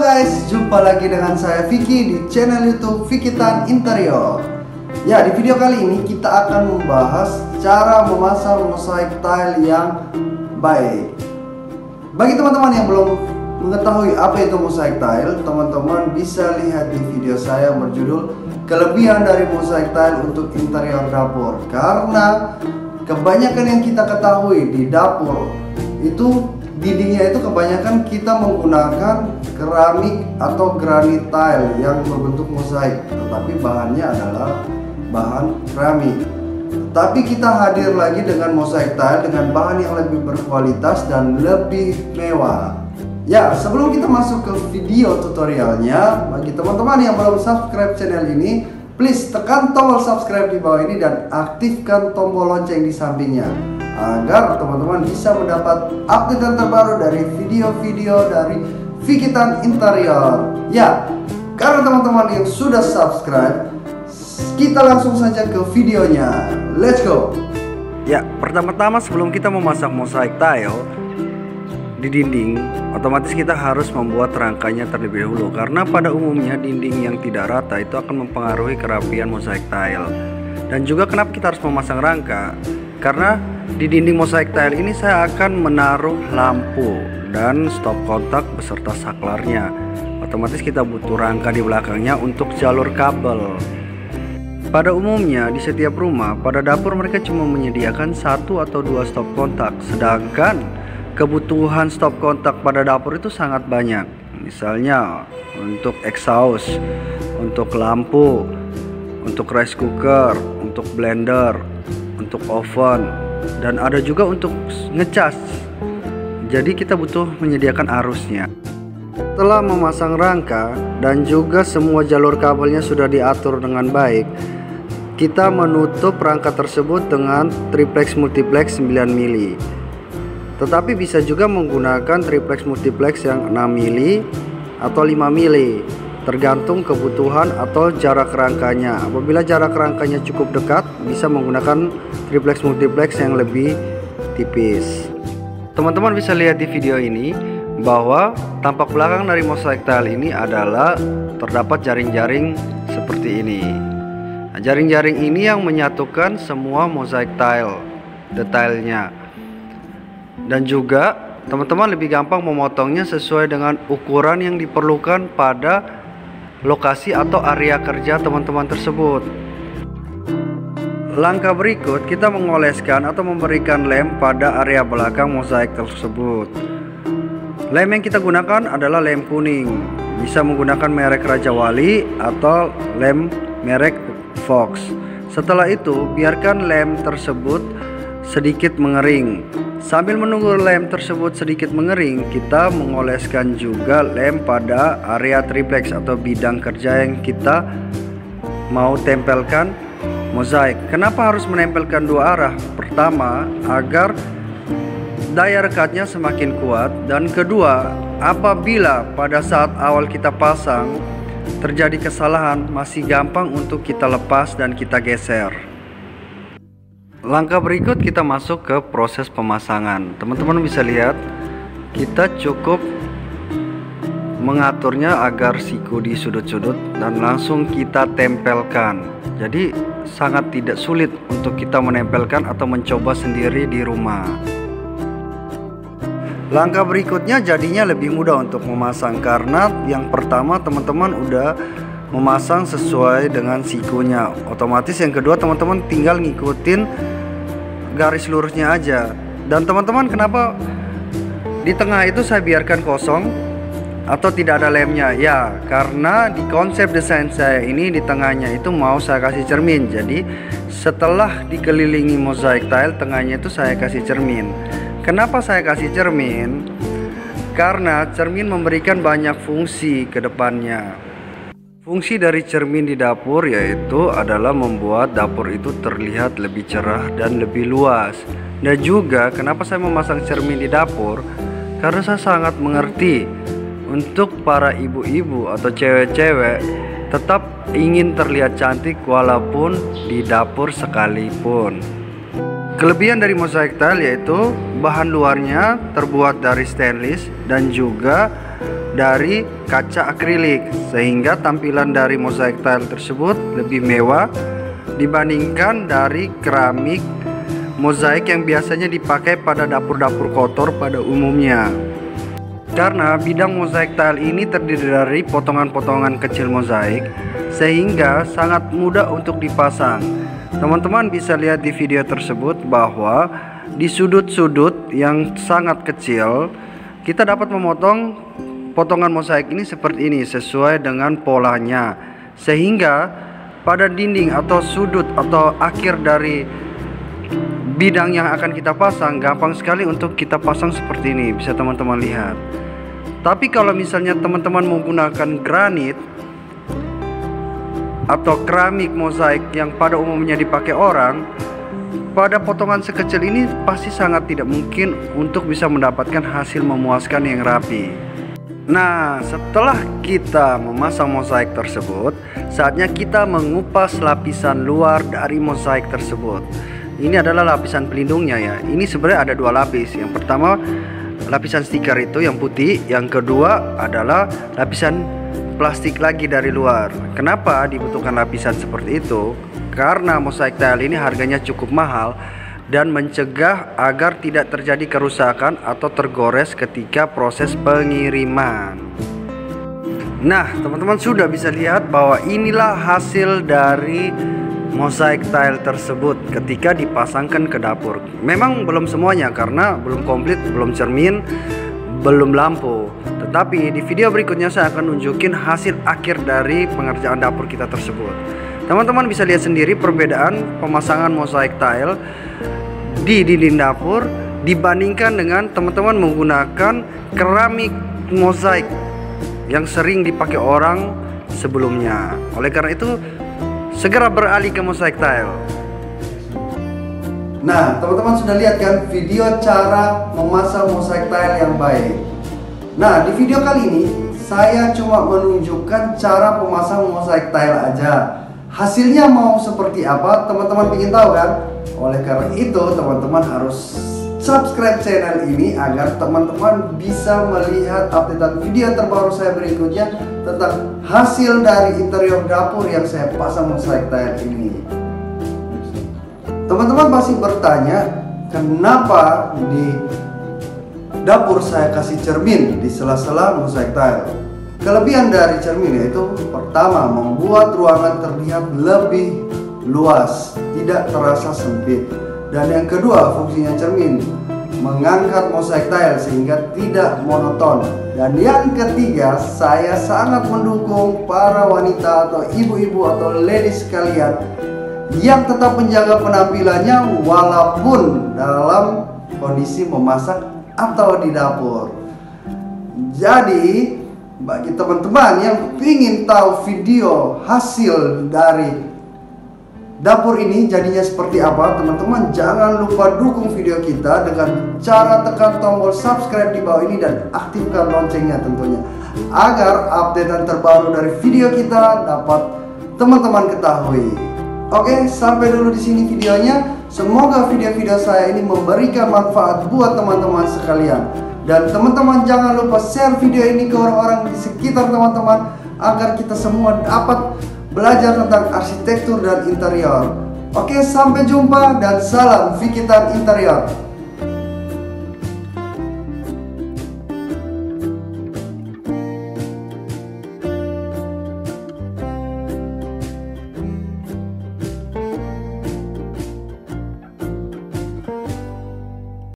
Halo guys, jumpa lagi dengan saya Vicky di channel YouTube Vikitan Interior. Ya, di video kali ini kita akan membahas cara memasang mosaik tile yang baik. Bagi teman-teman yang belum mengetahui apa itu mosaik tile, teman-teman bisa lihat di video saya berjudul Kelebihan dari mosaik tile untuk interior dapur. Karena kebanyakan yang kita ketahui di dapur itu dindingnya itu kebanyakan kita menggunakan keramik atau granit tile yang berbentuk mosaik, tetapi bahannya adalah bahan keramik. Tapi kita hadir lagi dengan mosaik tile dengan bahan yang lebih berkualitas dan lebih mewah. Ya, sebelum kita masuk ke video tutorialnya, bagi teman-teman yang belum subscribe channel ini, please tekan tombol subscribe di bawah ini dan aktifkan tombol lonceng di sampingnya agar teman-teman bisa mendapat update terbaru dari video-video dari Vikitan Interior. Ya, karena teman-teman yang sudah subscribe, kita langsung saja ke videonya. Let's go. Ya, pertama-tama sebelum kita memasang mosaik tile di dinding, otomatis kita harus membuat rangkanya terlebih dahulu, karena pada umumnya dinding yang tidak rata itu akan mempengaruhi kerapian mosaik tile. Dan juga kenapa kita harus memasang rangka, karena di dinding mosaik tile ini saya akan menaruh lampu dan stop kontak beserta saklarnya. Otomatis kita butuh rangka di belakangnya untuk jalur kabel. Pada umumnya di setiap rumah pada dapur mereka cuma menyediakan 1 atau 2 stop kontak, sedangkan kebutuhan stop kontak pada dapur itu sangat banyak. Misalnya untuk exhaust, untuk lampu, untuk rice cooker, untuk blender, untuk oven, dan ada juga untuk ngecas. Jadi kita butuh menyediakan arusnya. Setelah memasang rangka dan juga semua jalur kabelnya sudah diatur dengan baik, kita menutup rangka tersebut dengan triplex multiplex 9 mili. Tetapi bisa juga menggunakan triplex multiplex yang 6 mili atau 5 mili, tergantung kebutuhan atau jarak rangkanya. Apabila jarak rangkanya cukup dekat, bisa menggunakan triplex multiplex yang lebih tipis. Teman-teman bisa lihat di video ini bahwa tampak belakang dari mosaik tile ini adalah terdapat jaring-jaring seperti ini. Nah, jaring-jaring ini yang menyatukan semua mosaik tile detailnya. Dan juga teman-teman lebih gampang memotongnya sesuai dengan ukuran yang diperlukan pada lokasi atau area kerja teman-teman tersebut. Langkah berikut kita mengoleskan atau memberikan lem pada area belakang mosaik tersebut. Lem yang kita gunakan adalah lem kuning. Bisa menggunakan merek Raja Wali atau lem merek Fox. Setelah itu biarkan lem tersebut sedikit mengering. Sambil menunggu lem tersebut sedikit mengering, kita mengoleskan juga lem pada area triplex atau bidang kerja yang kita mau tempelkan mosaik. Kenapa harus menempelkan dua arah? Pertama, agar daya rekatnya semakin kuat, dan kedua, apabila pada saat awal kita pasang terjadi kesalahan, masih gampang untuk kita lepas dan kita geser. Langkah berikut kita masuk ke proses pemasangan. Teman-teman bisa lihat, kita cukup mengaturnya agar siku di sudut-sudut dan langsung kita tempelkan. Jadi sangat tidak sulit untuk kita menempelkan atau mencoba sendiri di rumah. Langkah berikutnya jadinya lebih mudah untuk memasang, karena yang pertama teman-teman udah memasang sesuai dengan sikunya. Otomatis yang kedua teman-teman tinggal ngikutin garis lurusnya aja. Dan teman-teman, kenapa di tengah itu saya biarkan kosong atau tidak ada lemnya? Ya, karena di konsep desain saya ini di tengahnya itu mau saya kasih cermin. Jadi setelah dikelilingi mosaik tile, tengahnya itu saya kasih cermin. Kenapa saya kasih cermin? Karena cermin memberikan banyak fungsi ke depannya. Fungsi dari cermin di dapur yaitu adalah membuat dapur itu terlihat lebih cerah dan lebih luas. Dan juga kenapa saya memasang cermin di dapur? Karena saya sangat mengerti untuk para ibu-ibu atau cewek-cewek tetap ingin terlihat cantik walaupun di dapur sekalipun. Kelebihan dari mosaik tile yaitu bahan luarnya terbuat dari stainless dan juga dari kaca akrilik, sehingga tampilan dari mozaik tile tersebut lebih mewah dibandingkan dari keramik mozaik yang biasanya dipakai pada dapur-dapur kotor pada umumnya. Karena bidang mozaik tile ini terdiri dari potongan-potongan kecil mozaik, sehingga sangat mudah untuk dipasang. Teman-teman bisa lihat di video tersebut bahwa di sudut-sudut yang sangat kecil kita dapat memotong potongan mozaik ini seperti ini sesuai dengan polanya, sehingga pada dinding atau sudut atau akhir dari bidang yang akan kita pasang gampang sekali untuk kita pasang seperti ini, bisa teman-teman lihat. Tapi kalau misalnya teman-teman menggunakan granit atau keramik mozaik yang pada umumnya dipakai orang, pada potongan sekecil ini pasti sangat tidak mungkin untuk bisa mendapatkan hasil memuaskan yang rapi. Nah, setelah kita memasang mozaik tersebut, saatnya kita mengupas lapisan luar dari mozaik tersebut. Ini adalah lapisan pelindungnya ya. Ini sebenarnya ada dua lapis. Yang pertama lapisan stiker itu yang putih, yang kedua adalah lapisan plastik lagi dari luar. Kenapa dibutuhkan lapisan seperti itu? Karena mozaik tile ini harganya cukup mahal dan mencegah agar tidak terjadi kerusakan atau tergores ketika proses pengiriman. Nah, teman-teman sudah bisa lihat bahwa inilah hasil dari mozaik tile tersebut ketika dipasangkan ke dapur. Memang belum semuanya karena belum komplit, belum cermin, belum lampu. Tetapi di video berikutnya saya akan nunjukin hasil akhir dari pengerjaan dapur kita tersebut. Teman-teman bisa lihat sendiri perbedaan pemasangan mozaik tile di dinding dapur dibandingkan dengan teman-teman menggunakan keramik mozaik yang sering dipakai orang sebelumnya. Oleh karena itu, segera beralih ke mozaik tile. Nah, teman-teman sudah lihat kan video cara memasang mozaik tile yang baik. Nah, di video kali ini saya cuma menunjukkan cara pemasang mozaik tile aja. Hasilnya mau seperti apa, teman-teman ingin tahu kan? Oleh karena itu, teman-teman harus subscribe channel ini agar teman-teman bisa melihat updatean video terbaru saya berikutnya tentang hasil dari interior dapur yang saya pasang mozaik tile ini. Teman-teman pasti bertanya, kenapa di dapur saya kasih cermin di sela-sela mozaik tile? Kelebihan dari cermin yaitu pertama, membuat ruangan terlihat lebih luas, tidak terasa sempit. Dan yang kedua, fungsinya cermin mengangkat mozaik tile sehingga tidak monoton. Dan yang ketiga, saya sangat mendukung para wanita atau ibu-ibu atau ladies sekalian yang tetap menjaga penampilannya walaupun dalam kondisi memasak atau di dapur. Jadi bagi teman-teman yang ingin tahu video hasil dari dapur ini jadinya seperti apa, teman-teman jangan lupa dukung video kita dengan cara tekan tombol subscribe di bawah ini dan aktifkan loncengnya tentunya, agar updatean terbaru dari video kita dapat teman-teman ketahui. Oke, sampai dulu di sini videonya. Semoga video-video saya ini memberikan manfaat buat teman-teman sekalian. Dan teman-teman jangan lupa share video ini ke orang-orang di sekitar teman-teman agar kita semua dapat belajar tentang arsitektur dan interior. Oke, sampai jumpa dan salam Fikitan Interior.